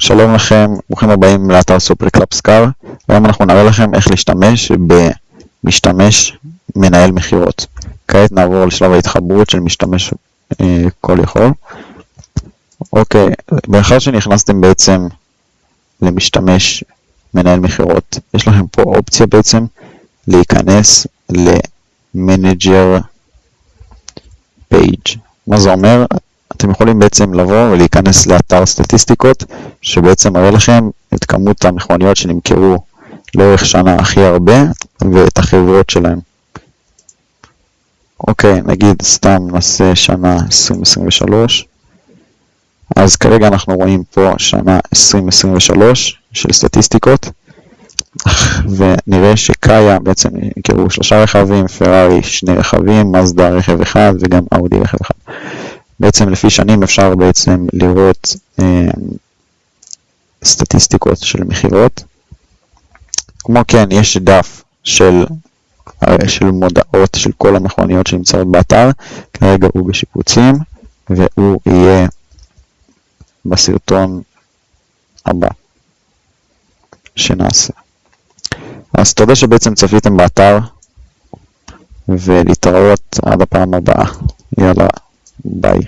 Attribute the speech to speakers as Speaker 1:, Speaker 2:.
Speaker 1: שלום לכם, ברוכים הבאים לאתר סופר קלאפס קאר. היום אנחנו נראה לכם איך להשתמש במשתמש מנהל מכירות. כעת נעבור לשלב ההתחברות של משתמש כל יכול. אוקיי, לאחר שנכנסתם בעצם למשתמש מנהל מכירות, יש לכם פה אופציה בעצם להיכנס למנג'ר פייג'. מה זה אומר? אתם יכולים בעצם לבוא ולהיכנס לאתר סטטיסטיקות שבעצם מראה לכם את כמות המכוניות שנמכרו לאורך שנה הכי הרבה ואת החברות שלהם. אוקיי, נגיד סתם נעשה שנה 2023. אז כרגע אנחנו רואים פה שנה 2023 של סטטיסטיקות, ונראה שקאיה בעצם נמכרו 3 רכבים, פרארי 2 רכבים, מזדה רכב 1 וגם אאודי רכב 1. בעצם לפי שנים אפשר בעצם לראות סטטיסטיקות של מכירות. כמו כן, יש דף של מודעות של כל המכוניות שנמצאות באתר. כרגע הוא בשיפוצים והוא יהיה בסרטון הבא שנעשה. אז תודה שבעצם צפיתם באתר, ולהתראות עד הפעם הבאה. יאללה, ביי.